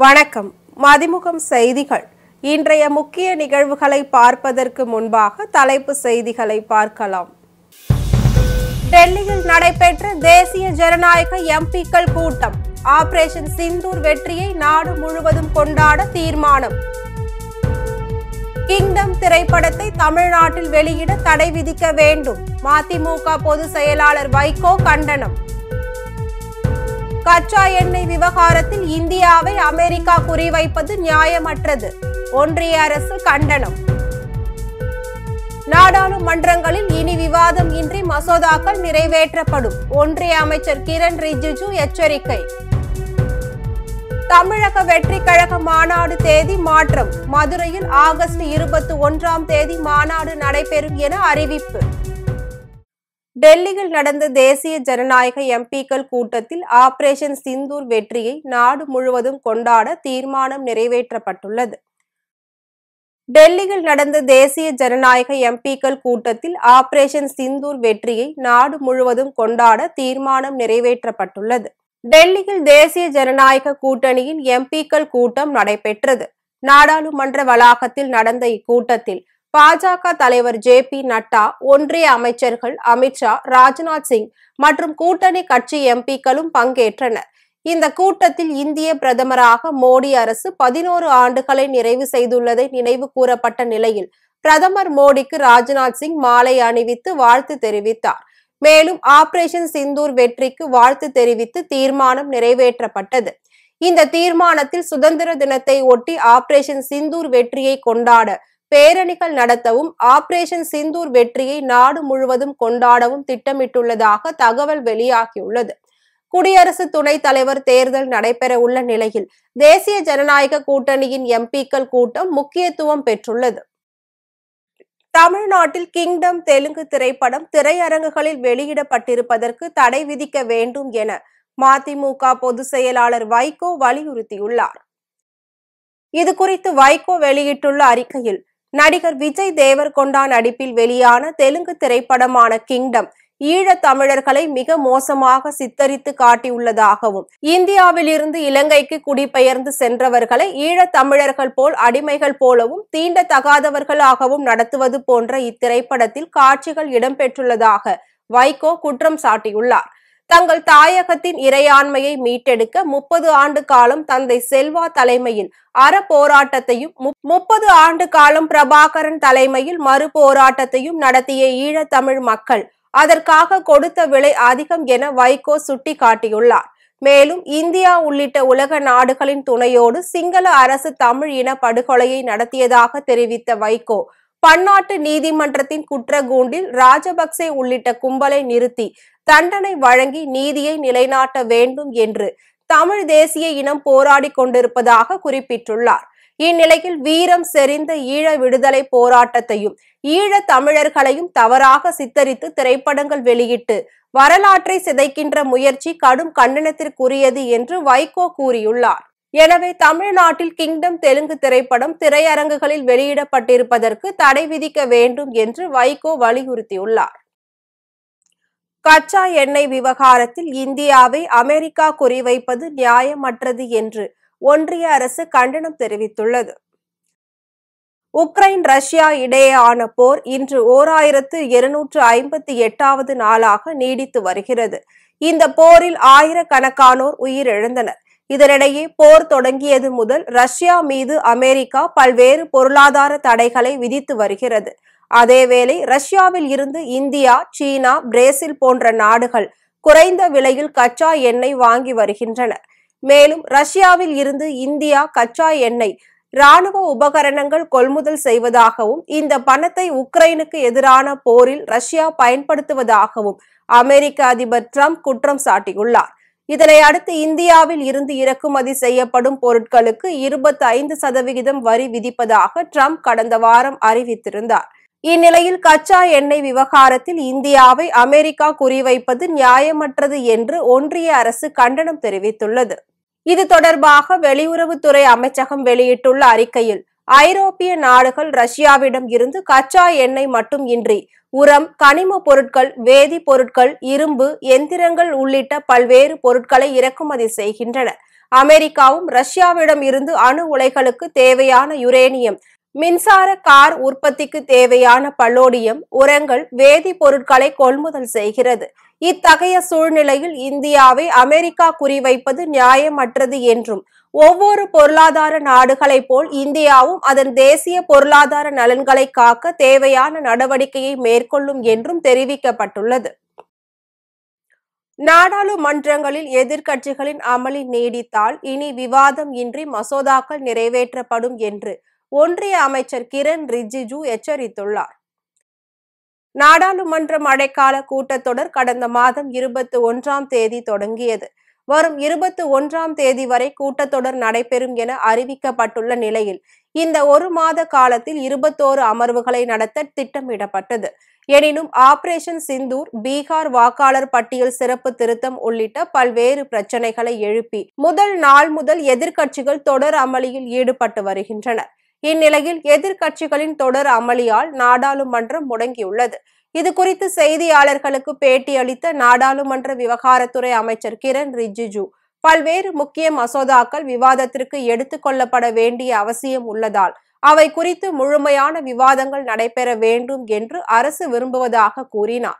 வணக்கம். மதிமுகம் செய்திகள். இன்றைய முக்கிய நிகழ்வுகளை பார்ப்பதற்கு முன்பாக தலைப்பு செய்திகளை பார்க்கலாம். டெல்லியில் நடைபெற்ற தேசிய ஜனநாயக எம்பிக்கள் கூட்டம். ஆபரேஷன் சிந்தூர் வெற்றியை நாடு முழுவதும் கொண்டாட தீர்மானம். கிங்டம் திரைப்படத்தை தமிழ்நாட்டில் வெளியிட தடை விதிக்க வேண்டும். மதிமுக பொதுச் செயலாளர் வைகோ கண்டனம். கச்சா எண்ணெய் விவகாரத்தில் இந்தியாவை அமெரிக்கா குறிவைப்பது நியாயமற்றது. ஒன்றிய அரசு கண்டனம். நாடாளுமன்றங்களில் இனி விவாதம் இன்றி மசோதாக்கள் நிறைவேற்றப்படும். ஒன்றிய அமைச்சர் கிரண் ரிஜிஜு எச்சரிக்கை. தமிழக வெற்றி கழக மாநாடு தேதி மாற்றம். மதுரையில் ஆகஸ்ட் 21 மாநாடு நடைபெறும் என அறிவிப்பு. டெல்லியில் நடந்த தேசிய ஜனநாயக எம்பிக்கள் கூட்டத்தில் ஆபரேஷன் சிந்தூர் வெற்றியை நாடு முழுவதும் கொண்டாட தீர்மானம் நிறைவேற்றப்பட்டுள்ளது. டெல்லியில் நடந்த தேசிய ஜனநாயக எம்பிக்கள் கூட்டத்தில் ஆபரேஷன் சிந்தூர் வெற்றியை நாடு முழுவதும் கொண்டாட தீர்மானம் நிறைவேற்றப்பட்டுள்ளது. டெல்லியில் தேசிய ஜனநாயக கூட்டணியின் எம்பிக்கள் கூட்டம் நடைபெற்றது. நாடாளுமன்ற வளாகத்தில் நடந்த இக்கூட்டத்தில் பாஜக தலைவர் ஜே.பி. நட்டா, ஒன்றிய அமைச்சர்கள் அமித்ஷா, ராஜ்நாத் சிங் மற்றும் கூட்டணி கட்சி எம்பிக்களும் பங்கேற்றனர். இந்த கூட்டத்தில் இந்திய பிரதமராக மோடி அரசு 11 ஆண்டுகளை நிறைவு செய்துள்ளதை நினைவு கூறப்பட்ட நிலையில் பிரதமர் மோடிக்கு ராஜ்நாத் சிங் மாலை அணிவித்து வாழ்த்து தெரிவித்தார். மேலும் ஆபரேஷன் சிந்தூர் வெற்றிக்கு வாழ்த்து தெரிவித்து தீர்மானம் நிறைவேற்றப்பட்டது. இந்த தீர்மானத்தில் சுதந்திர தினத்தை ஒட்டி ஆபரேஷன் சிந்தூர் வெற்றியை கொண்டாட பேரணிகள் நடத்தவும், ஆபரேஷன் சிந்தூர் வெற்றியை நாடு முழுவதும் கொண்டாடவும் திட்டமிட்டுள்ளதாக தகவல் வெளியாகியுள்ளது. குடியரசு துணைத் தலைவர் தேர்தல் நடைபெற உள்ள நிலையில் தேசிய ஜனநாயக கூட்டணியின் எம்பிக்கள் கூட்டம் முக்கியத்துவம் பெற்றுள்ளது. தமிழ்நாட்டில் கிங்டம் தெலுங்கு திரைப்படம் திரையரங்குகளில் வெளியிடப்பட்டிருப்பதற்கு தடை விதிக்க வேண்டும் என மதிமுக பொதுச் செயலாளர் வைகோ வலியுறுத்தியுள்ளார். இது குறித்து வைகோ வெளியிட்டுள்ள அறிக்கையில், நடிகர் விஜய் தேவர்கொண்டா நடிப்பில் வெளியான தெலுங்கு திரைப்படமான கிங்டம் ஈழத் தமிழர்களை மிக மோசமாக சித்தரித்து காட்டியுள்ளதாகவும், இந்தியாவில் இருந்து இலங்கைக்கு குடிபெயர்ந்து சென்றவர்களை ஈழத் தமிழர்கள் போல் அடிமைகள் போலவும் தீண்டத்தகாதவர்களாகவும் நடத்துவது போன்ற இத்திரைப்படத்தில் காட்சிகள் இடம்பெற்றுள்ளதாக வைகோ குற்றம் சாட்டியுள்ளார். தங்கள் தாயகத்தின் இறையாண்மையை மீட்டெடுக்க 30 ஆண்டு காலம் தந்தை செல்வா தலைமையில் அற போராட்டத்தையும் 30 ஆண்டு காலம் பிரபாகரன் தலைமையில் மறு போராட்டத்தையும் நடத்திய ஈழத்தமிழ் மக்கள் அதற்காக கொடுத்த விலை அதிகம் என வைகோ சுட்டி காட்டியுள்ளார். மேலும் இந்தியா உள்ளிட்ட உலக நாடுகளின் துணையோடு சிங்கள அரசு தமிழ் இன படுகொலையை நடத்தியதாக தெரிவித்த வைகோ, பன்னாட்டு நீதிமன்றத்தின் குற்றக்கூண்டில் ராஜபக்சே உள்ளிட்ட கும்பலை நிறுத்தி தண்டனை வழங்கி நீதியை நிலைநாட்ட வேண்டும் என்று தமிழ் தேசிய இனம் போராடி கொண்டிருப்பதாக குறிப்பிட்டுள்ளார். இந்நிலையில் வீரம் செறிந்த ஈழ விடுதலை போராட்டத்தையும் ஈழ தமிழர்களையும் தவறாக சித்தரித்து திரைப்படங்கள் வெளியிட்டு வரலாற்றை சிதைக்கின்ற முயற்சி கடும் கண்டனத்திற்குரியது என்று வைகோ கூறியுள்ளார். எனவே தமிழ்நாட்டில் கிங்டம் தெலுங்கு திரைப்படம் திரையரங்குகளில் வெளியிடப்பட்டிருப்பதற்கு தடை விதிக்க வேண்டும் என்று வைகோ வலியுறுத்தியுள்ளார். கச்சா எண்ணெய் விவகாரத்தில் இந்தியாவை அமெரிக்கா குறிவைப்பது நியாயமற்றது என்று ஒன்றிய அரசு கண்டனம் தெரிவித்துள்ளது. உக்ரைன் ரஷ்யா இடையேயான போர் இன்று 1258வது நாளாக நீடித்து வருகிறது. இந்த போரில் ஆயிரக்கணக்கானோர் உயிரிழந்தனர். இதனிடையே போர் தொடங்கியது முதல் ரஷ்யா மீது அமெரிக்கா பல்வேறு பொருளாதார தடைகளை விதித்து வருகிறது. அதேவேளை ரஷ்யாவில் இருந்து இந்தியா, சீனா, பிரேசில் போன்ற நாடுகள் குறைந்த விலையில் கச்சா எண்ணெய் வாங்கி வருகின்றனர். மேலும் ரஷ்யாவில் இருந்து இந்தியா கச்சா எண்ணெய், ராணுவ உபகரணங்கள் கொள்முதல் செய்வதாகவும், இந்த பணத்தை உக்ரைனுக்கு எதிரான போரில் ரஷ்யா பயன்படுத்துவதாகவும் அமெரிக்க அதிபர் டிரம்ப் குற்றம் சாட்டியுள்ளார். இதனை அடுத்து இந்தியாவில் இருந்து இறக்குமதி செய்யப்படும் பொருட்களுக்கு 25% வரி விதிப்பதாக டிரம்ப் கடந்த வாரம் அறிவித்திருந்தார். இந்நிலையில் கச்சா எண்ணெய் விவகாரத்தில் இந்தியாவை அமெரிக்கா குறிவைப்பது நியாயமற்றது என்று ஒன்றிய அரசு கண்டனம் தெரிவித்துள்ளது. இது தொடர்பாக வெளியுறவுத்துறை அமைச்சகம் வெளியிட்டுள்ள அறிக்கையில், ஐரோப்பிய நாடுகள் ரஷ்யாவிடம் இருந்து கச்சா எண்ணெய் மட்டும் இன்றி உரம், கனிம பொருட்கள், வேதி பொருட்கள், இரும்பு, எந்திரங்கள் உள்ளிட்ட பல்வேறு பொருட்களை இறக்குமதி செய்கின்றன. அமெரிக்காவும் ரஷ்யாவிடம் இருந்து அணு உலைகளுக்கு தேவையான யுரேனியம், மின்சார கார் உற்பத்திக்கு தேவையான பல்லோடியம், உரங்கள், வேதிப்பொருட்களை கொள்முதல் செய்கிறது. இத்தகைய சூழ்நிலையில் இந்தியாவை அமெரிக்கா குறிவைப்பது நியாயமற்றது என்றும், ஒவ்வொரு பொருளாதார நாடுகளைப் போல் இந்தியாவும் அதன் தேசிய பொருளாதார நலன்களை காக்க தேவையான நடவடிக்கையை மேற்கொள்ளும் என்றும் தெரிவிக்கப்பட்டுள்ளது. நாடாளுமன்றங்களில் எதிர்க்கட்சிகளின் அமளி நீடித்தால் இனி விவாதம் இன்றி மசோதாக்கள் நிறைவேற்றப்படும் என்று ஒன்றிய அமைச்சர் கிரண் ரிஜிஜு எச்சரித்துள்ளார். நாடாளுமன்ற மழைக்கால கூட்டத்தொடர் கடந்த மாதம் 21ஆம் தேதி தொடங்கியது. வரும் 21ஆம் தேதி வரை கூட்டத்தொடர் நடைபெறும் என அறிவிக்கப்பட்டுள்ள நிலையில் இந்த ஒரு மாத காலத்தில் 21 அமர்வுகளை நடத்த திட்டமிடப்பட்டது. எனினும் ஆபரேஷன் சிந்தூர், பீகார் வாக்காளர் பட்டியல் சிறப்பு திருத்தம் உள்ளிட்ட பல்வேறு பிரச்சனைகளை எழுப்பி முதல் நாள் முதல் எதிர்க்கட்சிகள் தொடர் அமளியில் ஈடுபட்டு வருகின்றனர். இந்நிலையில் எதிர்க்கட்சிகளின் தொடர் அமளியால் நாடாளுமன்றம் முடங்கியுள்ளது. இதுகுறித்து செய்தியாளர்களுக்கு பேட்டியளித்த நாடாளுமன்ற விவகாரத்துறை அமைச்சர் கிரண் ரிஜிஜு, பல்வேறு முக்கிய மசோதாக்கள் விவாதத்திற்கு எடுத்துக் கொள்ளப்பட வேண்டிய அவசியம் உள்ளதால் அவை குறித்து முழுமையான விவாதங்கள் நடைபெற வேண்டும் என்று அரசு விரும்புவதாக கூறினார்.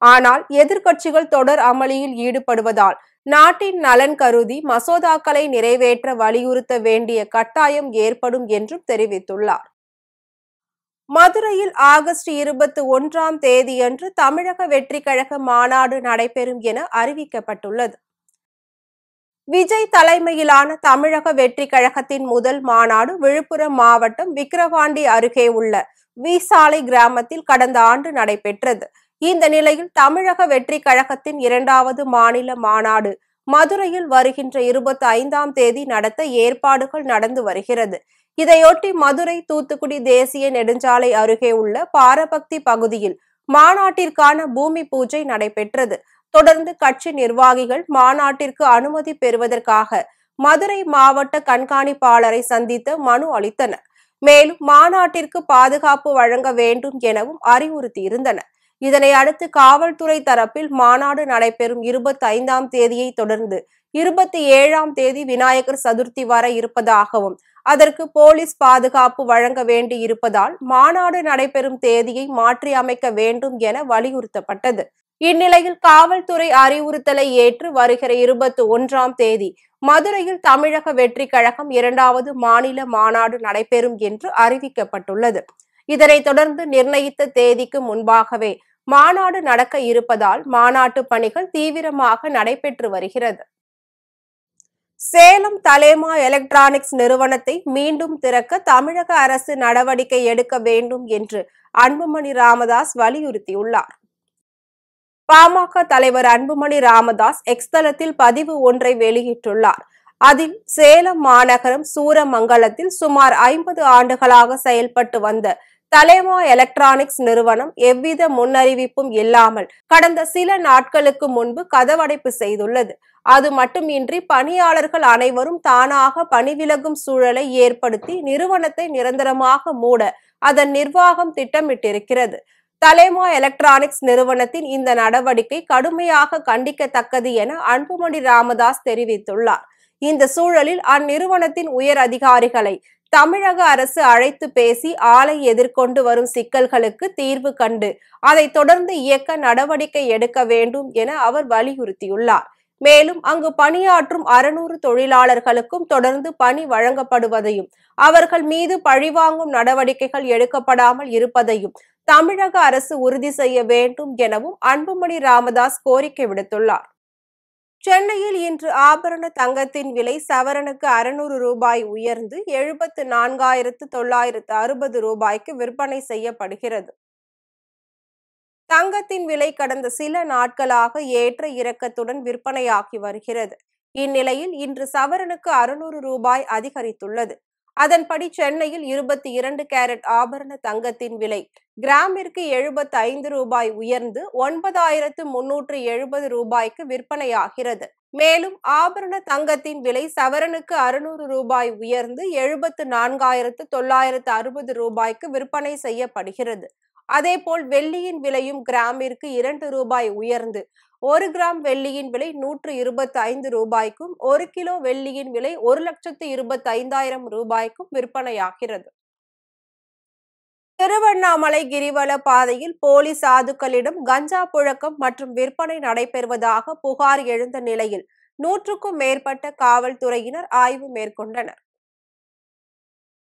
ஆனால் எதிர்க்கட்சிகள் தொடர் அமளியில் ஈடுபடுவதால் நாட்டின் நலன் கருதி மசோதாக்களை நிறைவேற்ற வலியுறுத்த வேண்டிய கட்டாயம் ஏற்படும் என்றும் தெரிவித்துள்ளார். மதுரையில் ஆகஸ்ட் 21ஆம் தேதியன்று தமிழக வெற்றி கழக மாநாடு நடைபெறும் என அறிவிக்கப்பட்டுள்ளது. விஜய் தலைமையிலான தமிழக வெற்றி கழகத்தின் முதல் மாநாடு விழுப்புரம் மாவட்டம் விக்கிரவாண்டி அருகே உள்ள வீசாலை கிராமத்தில் கடந்த ஆண்டு நடைபெற்றது. இந்த நிலையில் தமிழக வெற்றி கழகத்தின் 2வது மாநில மாநாடு மதுரையில் வருகின்ற 25ஆம் தேதி நடத்த ஏற்பாடுகள் நடந்து வருகிறது. இதையொட்டி மதுரை தூத்துக்குடி தேசிய நெடுஞ்சாலை அருகே உள்ள பாரபக்தி பகுதியில் மாநாட்டிற்கான பூமி பூஜை நடைபெற்றது. தொடர்ந்து கட்சி நிர்வாகிகள் மாநாட்டிற்கு அனுமதி பெறுவதற்காக மதுரை மாவட்ட கண்காணிப்பாளரை சந்தித்து மனு அளித்தனர். மேலும் மாநாட்டிற்கு பாதுகாப்பு வழங்க வேண்டும் எனவும் அறிவுறுத்தியிருந்தனர். இதனை அடுத்து காவல்துறை தரப்பில் மாநாடு நடைபெறும் 25ஆம் தேதியை தொடர்ந்து 27ஆம் தேதி விநாயகர் சதுர்த்தி வர இருப்பதாகவும் அதற்கு போலீஸ் பாதுகாப்பு வழங்க வேண்டி இருப்பதால் மாநாடு நடைபெறும் தேதியை மாற்றி அமைக்க வேண்டும் என வலியுறுத்தப்பட்டது. இந்நிலையில் காவல்துறை அறிவுறுத்தலை ஏற்று வருகிற 21ஆம் தேதி மதுரையில் தமிழக வெற்றி கழகம் 2வது மாநில மாநாடு நடைபெறும் என்று அறிவிக்கப்பட்டுள்ளது. இதனைத் தொடர்ந்து நிர்ணயித்த தேதிக்கு முன்பாகவே மாநாடு நடக்க இருப்பதால் மாநாட்டு பணிகள் தீவிரமாக நடைபெற்று வருகிறது. சேலம் தலேமா எலக்ட்ரானிக்ஸ் நிறுவனத்தை மீண்டும் திறக்க தமிழக அரசு நடவடிக்கை எடுக்க வேண்டும் என்று அன்புமணி ராமதாஸ் வலியுறுத்தியுள்ளார். பாமக தலைவர் அன்புமணி ராமதாஸ் எக்ஸ் தளத்தில் பதிவு ஒன்றை வெளியிட்டுள்ளார். அதில் சேலம் மாநகரம் சூரமங்கலத்தில் சுமார் 50 ஆண்டுகளாக செயல்பட்டு வந்த தலேமா எலக்ட்ரானிக்ஸ் நிறுவனம் எவ்வித முன்னறிவிப்பும் இல்லாமல் கடந்த சில நாட்களுக்கு முன்பு கதவடைப்பு செய்துள்ளது. அது மட்டுமின்றி பணியாளர்கள் அனைவரும் தானாக பணிவிலகும் சூழலை ஏற்படுத்தி நிறுவனத்தை நிரந்தரமாக மூட அதன் நிர்வாகம் திட்டமிட்டிருக்கிறது. தலேமா எலக்ட்ரானிக்ஸ் நிறுவனத்தின் இந்த நடவடிக்கை கடுமையாக கண்டிக்கத்தக்கது என அன்புமணி ராமதாஸ் தெரிவித்துள்ளார். இந்த சூழலில் அந்நிறுவனத்தின் உயர் அதிகாரிகளை தமிழக அரசு அழைத்து பேசி ஆலை எதிர்கொண்டு வரும் சிக்கல்களுக்கு தீர்வு கண்டு அதை தொடர்ந்து இயக்க நடவடிக்கை எடுக்க வேண்டும் என அவர் வலியுறுத்தியுள்ளார். மேலும் அங்கு பணியாற்றும் 600 தொழிலாளர்களுக்கும் தொடர்ந்து பணி வழங்கப்படுவதையும் அவர்கள் மீது பழிவாங்கும் நடவடிக்கைகள் எடுக்கப்படாமல் இருப்பதையும் தமிழக அரசு உறுதி செய்ய வேண்டும் எனவும் அன்புமணி ராமதாஸ் கோரிக்கை விடுத்துள்ளார். சென்னையில் இன்று ஆபரண தங்கத்தின் விலை சவரனுக்கு 600 ரூபாய் உயர்ந்து 74,960 ரூபாய்க்கு விற்பனை செய்யப்படுகிறது. தங்கத்தின் விலை கடந்த சில நாட்களாக ஏற்ற இறக்கத்துடன் விற்பனையாகி வருகிறது. இந்நிலையில் இன்று சவரனுக்கு 600 ரூபாய் அதிகரித்துள்ளது. அதன்படி சென்னையில் 22 கேரட் ஆபரண தங்கத்தின் விலை கிராமிற்கு 75 ரூபாய் உயர்ந்து 9,370 ரூபாய்க்கு விற்பனையாகிறது. மேலும் ஆபரண தங்கத்தின் விலை சவரனுக்கு 600 ரூபாய் உயர்ந்து 74,960 ரூபாய்க்கு விற்பனை செய்யப்படுகிறது. அதேபோல் வெள்ளியின் விலையும் கிராமிற்கு 2 ரூபாய் உயர்ந்து 1 கிராம் வெள்ளியின் விலை 125 ரூபாய்க்கும் 1 கிலோ வெள்ளியின் விலை 1,25,000 ரூபாய்க்கும் விற்பனையாகிறது. திருவண்ணாமலை கிரிவல பாதையில் போலி சாதுக்களிடம் கஞ்சா புழக்கம் மற்றும் விற்பனை நடைபெறுவதாக புகார் எழுந்த நிலையில் 100க்கும் மேற்பட்ட காவல்துறையினர் ஆய்வு மேற்கொண்டனர்.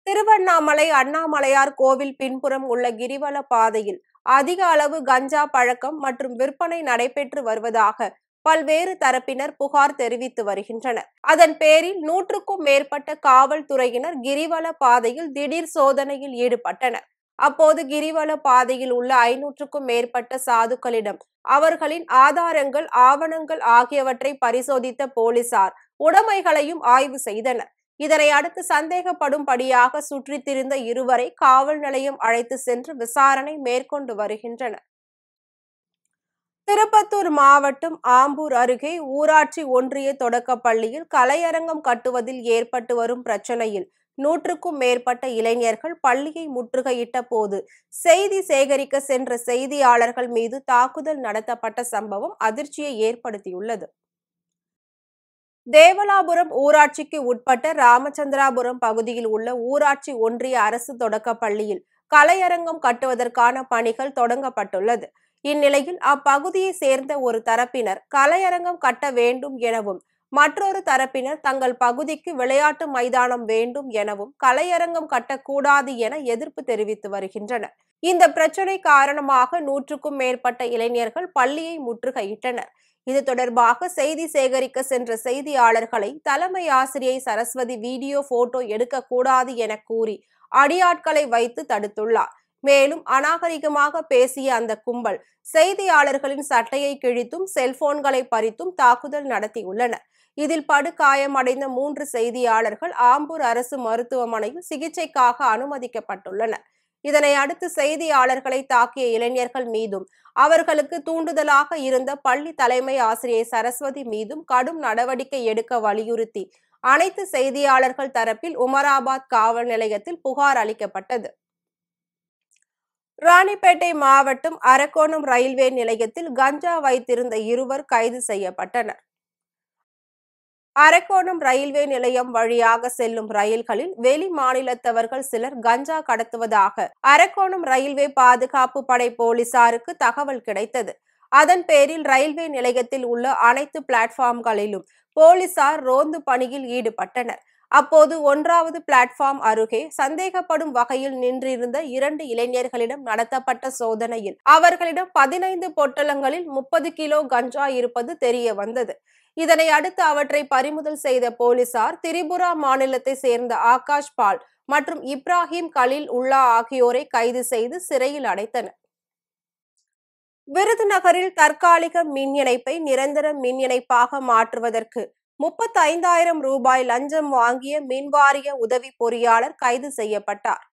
திருவண்ணாமலை அண்ணாமலையார் கோவில் பின்புறம் உள்ள கிரிவல பாதையில் அதிக அளவு கஞ்சா பழக்கம் மற்றும் விற்பனை நடைபெற்று வருவதாக பல்வேறு தரப்பினர் புகார் தெரிவித்து வருகின்றனர். அதன் பேரில் 100க்கும் மேற்பட்ட காவல்துறையினர் கிரிவல பாதையில் திடீர் சோதனையில் ஈடுபட்டனர். அப்போது கிரிவல பாதையில் உள்ள 500க்கும் மேற்பட்ட சாதுக்களிடம் அவர்களின் ஆதாரங்கள், ஆவணங்கள் ஆகியவற்றை பரிசோதித்த போலீசார் உடைமைகளையும் ஆய்வு செய்தனர். இதனை அடுத்து சந்தேகப்படும்படியாக சுற்றித் திரிந்த இருவரை காவல் நிலையம் அழைத்து சென்று விசாரணை மேற்கொண்டு வருகின்றனர். திருப்பத்தூர் மாவட்டம் ஆம்பூர் அருகே ஊராட்சி ஒன்றிய தொடக்கப் பள்ளியில் கலையரங்கம் கட்டுவதில் ஏற்பட்டு வரும் பிரச்சனையில் 100க்கும் மேற்பட்ட இளைஞர்கள் பள்ளியை முற்றுகையிட்ட போது செய்தி சேகரிக்க சென்ற செய்தியாளர்கள் மீது தாக்குதல் நடத்தப்பட்ட சம்பவம் அதிர்ச்சியை ஏற்படுத்தியுள்ளது. தேவலாபுரம் ஊராட்சிக்கு உட்பட்ட ராமச்சந்திராபுரம் பகுதியில் உள்ள ஊராட்சி ஒன்றிய அரசு தொடக்கப் பள்ளியில் கலையரங்கம் கட்டுவதற்கான பணிகள் தொடங்கப்பட்டுள்ளது. இந்நிலையில் அப்பகுதியை சேர்ந்த ஒரு தரப்பினர் கலையரங்கம் கட்ட வேண்டும் எனவும், மற்றொரு தரப்பினர் தங்கள் பகுதிக்கு விளையாட்டு மைதானம் வேண்டும் எனவும் கலையரங்கம் கட்டக்கூடாது என எதிர்ப்பு தெரிவித்து வருகின்றனர். இந்த பிரச்சனை காரணமாக 100க்கும் மேற்பட்ட இளைஞர்கள் பள்ளியை முற்றுகையிட்டனர். இது தொடர்பாக செய்தி சேகரிக்க சென்ற செய்தியாளர்களை தலைமை ஆசிரியை சரஸ்வதி வீடியோ போட்டோ எடுக்கக்கூடாது என கூறி அடியாட்களை வைத்து தடுத்துள்ளார். மேலும் அநாகரிகமாக பேசிய அந்த கும்பல் செய்தியாளர்களின் சட்டையை கிழித்தும் செல்போன்களை பறித்தும் தாக்குதல் நடத்தியுள்ளனர். இதில் படுகாயமடைந்த 3 செய்தியாளர்கள் ஆம்பூர் அரசு மருத்துவமனையில் சிகிச்சைக்காக அனுமதிக்கப்பட்டுள்ளனர். இதனை அடுத்து செய்தியாளர்களை தாக்கிய இளைஞர்கள் மீதும் அவர்களுக்கு தூண்டுதலாக இருந்த பள்ளி தலைமை ஆசிரியை சரஸ்வதி மீதும் கடும் நடவடிக்கை எடுக்க வலியுறுத்தி அனைத்து செய்தியாளர்கள் தரப்பில் உமராபாத் காவல் நிலையத்தில் புகார் அளிக்கப்பட்டது. ராணிப்பேட்டை மாவட்டம் அரக்கோணம் ரயில்வே நிலையத்தில் கஞ்சா வைத்திருந்த இருவர் கைது செய்யப்பட்டனர். அரக்கோணம் ரயில்வே நிலையம் வழியாக செல்லும் ரயில்களில் வெளி மாநிலத்தவர்கள் சிலர் கஞ்சா கடத்துவதாக அரக்கோணம் ரயில்வே பாதுகாப்பு படை போலீசாருக்கு தகவல் கிடைத்தது. அதன் பேரில் ரயில்வே நிலையத்தில் உள்ள அனைத்து பிளாட்பார்ம்களிலும் போலீசார் ரோந்து பணியில் ஈடுபட்டனர். அப்போது 1வது பிளாட்பார்ம் அருகே சந்தேகப்படும் வகையில் நின்றிருந்த 2 இளைஞர்களிடம் நடத்தப்பட்ட சோதனையில் அவர்களிடம் 15 பொட்டலங்களில் 30 கிலோ கஞ்சா இருப்பது தெரிய வந்தது. இதனை அடுத்து அவற்றை பறிமுதல் செய்த போலீசார் திரிபுரா மாநிலத்தை சேர்ந்த ஆகாஷ் பால் மற்றும் இப்ராஹிம் கலீல் உல்லா ஆகியோரை கைது செய்து சிறையில் அடைத்தனர். விருதுநகரில் தற்காலிக மின் இணைப்பை நிரந்தர மின் இணைப்பாக மாற்றுவதற்கு 35,000 ரூபாய் லஞ்சம் வாங்கிய மின்வாரிய உதவி பொறியாளர் கைது செய்யப்பட்டார்.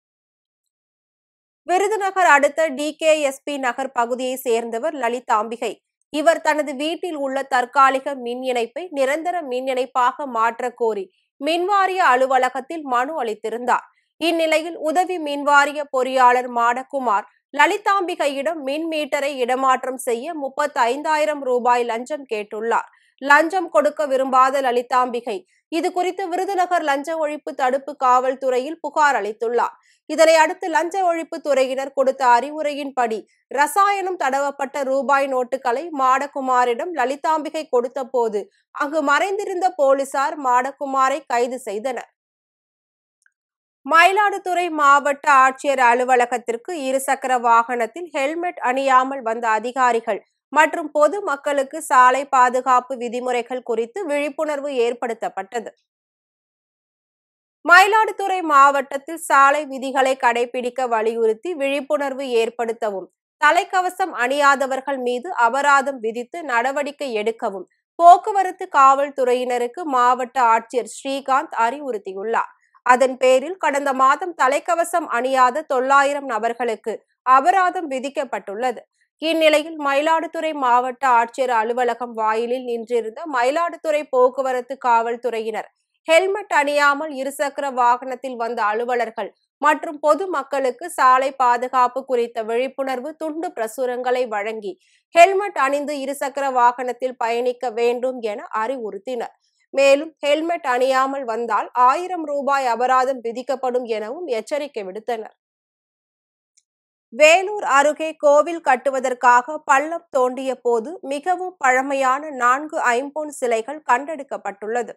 விருதுநகர் அடுத்த DKSP நகர் பகுதியை சேர்ந்தவர் லலிதாம்பிகை. இவர் தனது வீட்டில் உள்ள தற்காலிக மின் இணைப்பை நிரந்தர மின் இணைப்பாக மாற்ற கோரி மின்வாரிய அலுவலகத்தில் மனு அளித்திருந்தார். இந்நிலையில் உதவி மின்வாரிய பொறியாளர் மாடக்குமார் லலிதாம்பிகையிடம் மின் மீட்டரை இடமாற்றம் செய்ய 35,000 ரூபாய் லஞ்சம் கேட்டுள்ளார். லஞ்சம் கொடுக்க விரும்பாத லலிதாம்பிகை இது குறித்து விருதுநகர் லஞ்ச ஒழிப்பு தடுப்பு காவல்துறையில் புகார் அளித்துள்ளார். இதனை அடுத்து லஞ்ச ஒழிப்பு துறையினர் கொடுத்த அறிவுரையின்படி ரசாயனம் தடவப்பட்ட ரூபாய் நோட்டுகளை மாடக்குமாரிடம் லலிதாம்பிகை கொடுத்த போது அங்கு மறைந்திருந்த போலீசார் மாடக்குமாரை கைது செய்தனர். மயிலாடுதுறை மாவட்ட ஆட்சியர் அலுவலகத்திற்கு 2 சக்கர வாகனத்தில் ஹெல்மெட் அணியாமல் வந்த அதிகாரிகள் மற்றும் பொது மக்களுக்கு சாலை பாதுகாப்பு விதிமுறைகள் குறித்து விழிப்புணர்வு ஏற்படுத்தப்பட்டது. மயிலாடுதுறை மாவட்டத்தில் சாலை விதிகளை கடைபிடிக்க வலியுறுத்தி விழிப்புணர்வு ஏற்படுத்தவும், தலைக்கவசம் அணியாதவர்கள் மீது அபராதம் விதித்து நடவடிக்கை எடுக்கவும் போக்குவரத்து காவல்துறையினருக்கு மாவட்ட ஆட்சியர் ஸ்ரீகாந்த் அறிவுறுத்தியுள்ளார். அதன் பேரில் கடந்த மாதம் தலைக்கவசம் அணியாத 900 நபர்களுக்கு அபராதம் விதிக்கப்பட்டுள்ளது. இந்நிலையில் மயிலாடுதுறை மாவட்ட ஆட்சியர் அலுவலகம் வாயிலில் நின்றிருந்த மயிலாடுதுறை போக்குவரத்து காவல்துறையினர் ஹெல்மெட் அணியாமல் 2 சக்கர வாகனத்தில் வந்த அலுவலர்கள் மற்றும் பொது மக்களுக்கு சாலை பாதுகாப்பு குறித்த விழிப்புணர்வு துண்டு பிரசுரங்களை வழங்கி ஹெல்மெட் அணிந்து இருசக்கர வாகனத்தில் பயணிக்க வேண்டும் என அறிவுறுத்தினர். மேலும் ஹெல்மெட் அணியாமல் வந்தால் 1000 ரூபாய் அபராதம் விதிக்கப்படும் எனவும் எச்சரிக்கை விடுத்தனர். வேலூர் அருகே கோவில் கட்டுவதற்காக பள்ளம் தோண்டிய போது மிகவும் பழமையான 4 ஐம்பொன் சிலைகள் கண்டெடுக்கப்பட்டுள்ளது.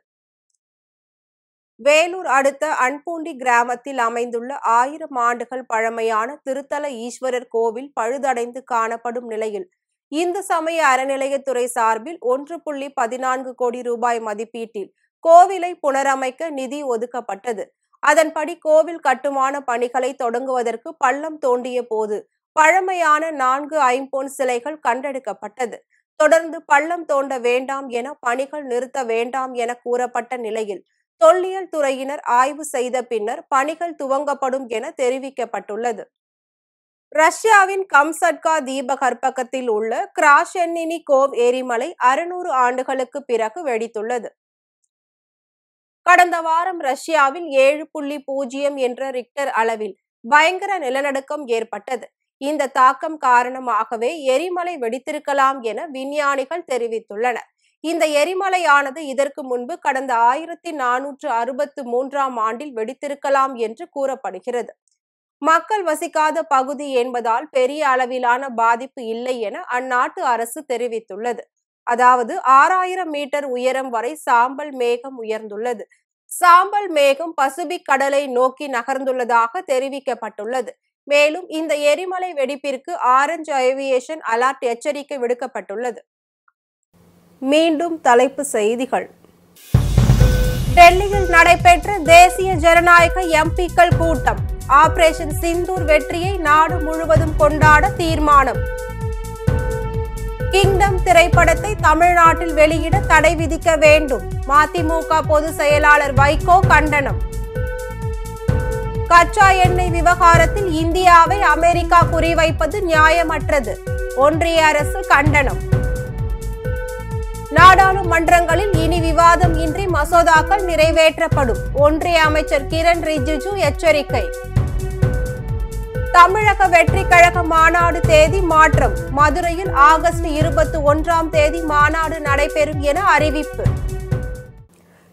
வேலூர் அடுத்த அன்பூண்டி கிராமத்தில் அமைந்துள்ள 1000 ஆண்டுகள் பழமையான திருத்தல ஈஸ்வரர் கோவில் பழுதடைந்து காணப்படும் நிலையில் இந்து சமய அறநிலையத்துறை சார்பில் 1.14 கோடி ரூபாய் மதிப்பீட்டில் கோவிலை புனரமைக்க நிதி ஒதுக்கப்பட்டது. அதன்படி கோவில் கட்டுமான பணிகளை தொடங்குவதற்கு பள்ளம் தோண்டிய போது பழமையான 4 ஐம்பொன் சிலைகள் கண்டெடுக்கப்பட்டது. தொடர்ந்து பள்ளம் தோண்ட வேண்டாம் என பணிகள் நிறுத்த வேண்டாம் என கூறப்பட்ட நிலையில் தொல்லியல் துறையினர் ஆய்வு செய்த பின்னர் பணிகள் துவங்கப்படும் என தெரிவிக்கப்பட்டுள்ளது. ரஷ்யாவின் கம்சட்கா தீபகற்பகத்தில் உள்ள கிராஷென்னினி கோவ் எரிமலை 600 ஆண்டுகளுக்கு பிறகு வெடித்துள்ளது. கடந்த வாரம் ரஷ்யாவில் 7.0 என்ற ரிக்டர் அளவில் பயங்கர நிலநடுக்கம் ஏற்பட்டது. இந்த தாக்கம் காரணமாகவே எரிமலை வெடித்திருக்கலாம் என விஞ்ஞானிகள் தெரிவித்துள்ளனர். இந்த எரிமலையானது இதற்கு முன்பு கடந்த 1463ஆம் ஆண்டில் வெடித்திருக்கலாம் என்று கூறப்படுகிறது. மக்கள் வசிக்காத பகுதி என்பதால் பெரிய அளவிலான பாதிப்பு இல்லை என அந்நாட்டு அரசு தெரிவித்துள்ளது. அதாவது 6000 மீட்டர் உயரம் வரை சாம்பல் மேகம் உயர்ந்துள்ளது. சாம்பல் மேகம் பசிபிக் கடலை நோக்கி நகர்ந்துள்ளதாக தெரிவிக்கப்பட்டுள்ளது. மேலும் இந்த எரிமலை வெடிப்பிற்கு ஆரஞ்சு ஏவியேஷன் அலர்ட் எச்சரிக்கை விடுக்கப்பட்டுள்ளது. மீண்டும் தலைப்புச் செய்திகள். டெல்லியில் நடைபெற்ற தேசிய ஜனநாயக எம்பிக்கள் கூட்டம். ஆபரேஷன் சிந்தூர் வெற்றியை நாடு முழுவதும் கொண்டாட தீர்மானம். கிங்டம் திரைப்படத்தை தமிழ்நாட்டில் வெளியிட தடை விதிக்க வேண்டும். மதிமுக பொதுச் செயலாளர் வைகோ கண்டனம். கச்சா எண்ணெய் விவகாரத்தில் இந்தியாவை அமெரிக்கா குறிவைப்பது நியாயமற்றது. ஒன்றிய அரசு கண்டனம். நாடாளுமன்றங்களில் இனி விவாதம் இன்றி மசோதாக்கள் நிறைவேற்றப்படும். ஒன்றிய அமைச்சர் கிரண் ரிஜிஜு எச்சரிக்கை. தமிழக வெற்றி கழக மாநாடு தேதி மாற்றம். மதுரையில் ஆகஸ்ட் 21ஆம் தேதி மாநாடு நடைபெறும் என அறிவிப்பு.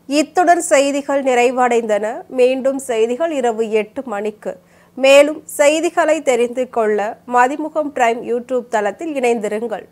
இத்துடன் செய்திகள் நிறைவடைந்தன. மீண்டும் செய்திகள் இரவு 8 மணிக்கு. மேலும் செய்திகளை தெரிந்து கொள்ள மதிமுகம் பிரைம் யூடியூப் தளத்தில் இணைந்திருங்கள்.